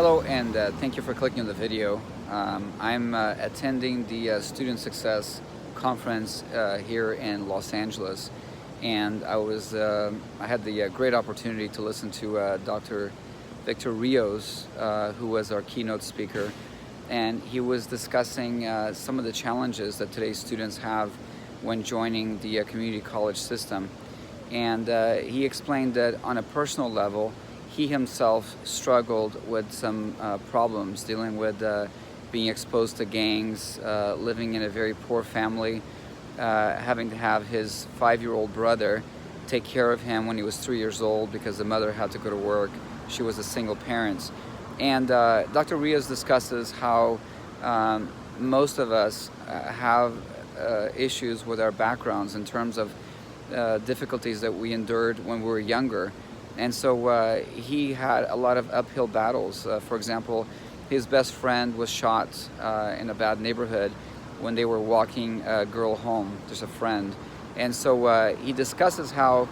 Hello, and thank you for clicking on the video. I'm attending the Student Success Conference here in Los Angeles, and I had the great opportunity to listen to Dr. Victor Rios, who was our keynote speaker, and he was discussing some of the challenges that today's students have when joining the community college system. And he explained that on a personal level, he himself struggled with some problems dealing with being exposed to gangs, living in a very poor family, having to have his 5-year-old brother take care of him when he was 3 years old because the mother had to go to work. She was a single parent. And Dr. Rios discusses how most of us have issues with our backgrounds in terms of difficulties that we endured when we were younger. And so he had a lot of uphill battles. For example, his best friend was shot in a bad neighborhood when they were walking a girl home, just a friend. And so he discusses how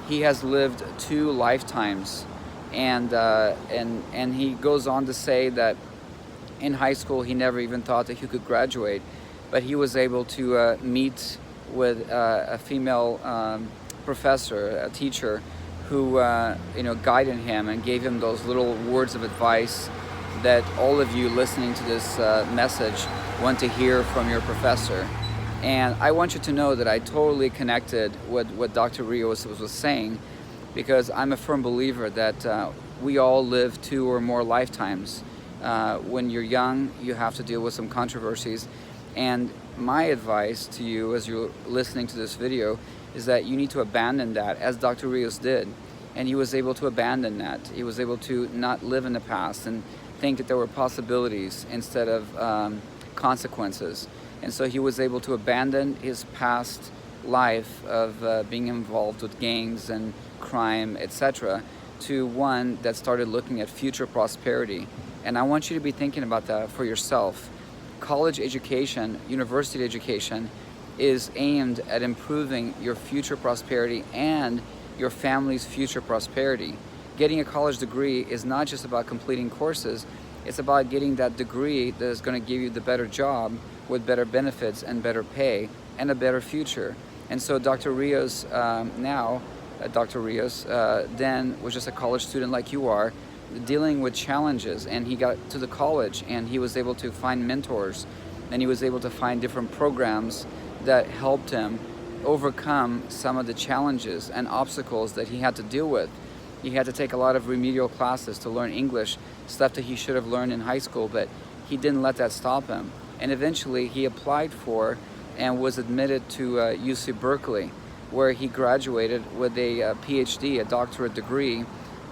he has lived 2 lifetimes. And he goes on to say that in high school he never even thought that he could graduate, but he was able to meet with a female professor, a teacher, who guided him and gave him those little words of advice that all of you listening to this message want to hear from your professor. And I want you to know that I totally connected with what Dr. Rios was saying, because I'm a firm believer that we all live 2 or more lifetimes. When you're young, you have to deal with some controversies. And my advice to you as you're listening to this video is that you need to abandon that, as Dr. Rios did. And he was able to abandon that. He was able to not live in the past and think that there were possibilities instead of consequences. And so he was able to abandon his past life of being involved with gangs and crime, etc., to one that started looking at future prosperity. And I want you to be thinking about that for yourself. College education, university education, is aimed at improving your future prosperity and your family's future prosperity. Getting a college degree is not just about completing courses, it's about getting that degree that is going to give you the better job with better benefits and better pay and a better future. And so Dr. Rios then was just a college student like you are, dealing with challenges, and he got to the college and he was able to find mentors, and he was able to find different programs that helped him overcome some of the challenges and obstacles that he had to deal with. He had to take a lot of remedial classes to learn English, stuff that he should have learned in high school, but he didn't let that stop him. And eventually he applied for and was admitted to UC Berkeley, where he graduated with a PhD, a doctorate degree,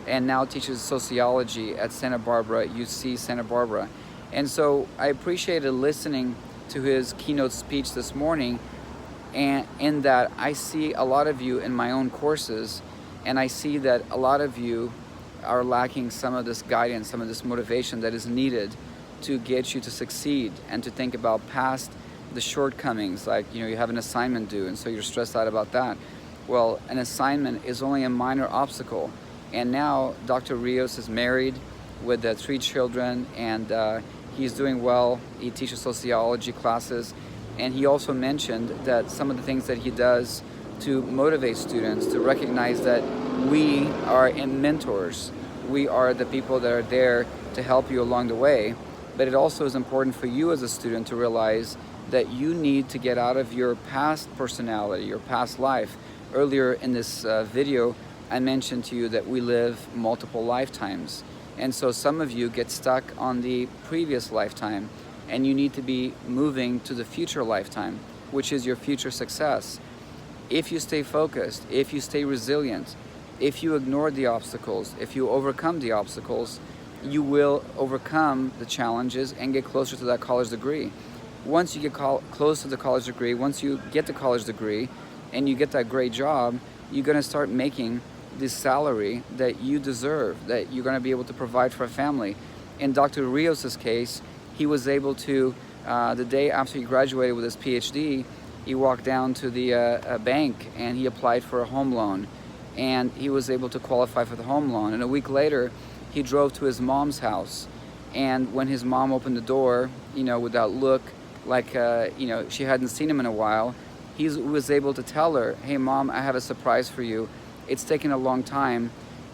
and now teaches sociology at UC Santa Barbara. And so I appreciated listening to his keynote speech this morning, and in that I see a lot of you in my own courses, and I see that a lot of you are lacking some of this guidance, some of this motivation that is needed to get you to succeed and to think about past the shortcomings, like you have an assignment due and so you're stressed out about that. Well, an assignment is only a minor obstacle. And now Dr. Rios is married with 3 children, and he's doing well. He teaches sociology classes, and he also mentioned that some of the things that he does to motivate students to recognize that we are mentors. We are the people that are there to help you along the way. But it also is important for you as a student to realize that you need to get out of your past personality, your past life. Earlier in this video, I mentioned to you that we live multiple lifetimes. And so some of you get stuck on the previous lifetime, and you need to be moving to the future lifetime, which is your future success. If you stay focused, if you stay resilient, if you ignore the obstacles, if you overcome the obstacles, you will overcome the challenges and get closer to that college degree. Once you get close to the college degree, once you get the college degree and you get that great job, you're going to start making the salary that you deserve, that you're going to be able to provide for a family. In Dr. Rios's case, he was able to, the day after he graduated with his PhD, he walked down to the bank and he applied for a home loan, and he was able to qualify for the home loan. And a week later, he drove to his mom's house And when his mom opened the door, you know, without look, like, you know, she hadn't seen him in a while, he was able to tell her, hey mom, I have a surprise for you. It's taken a long time,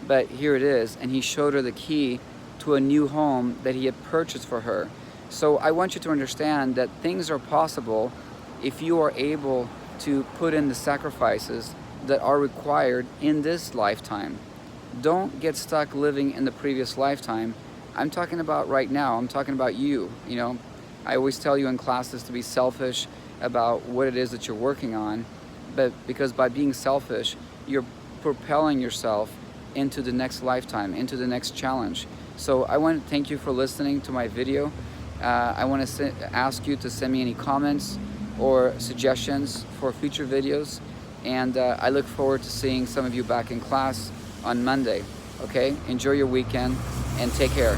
but here it is. And he showed her the key to a new home that he had purchased for her. So I want you to understand that things are possible if you are able to put in the sacrifices that are required in this lifetime. Don't get stuck living in the previous lifetime. I'm talking about right now. I'm talking about you. You know, I always tell you in classes to be selfish about what it is that you're working on, but because by being selfish, you're propelling yourself into the next lifetime, into the next challenge. So I want to thank you for listening to my video. I want to ask you to send me any comments or suggestions for future videos, and I look forward to seeing some of you back in class on Monday. Okay, enjoy your weekend and take care.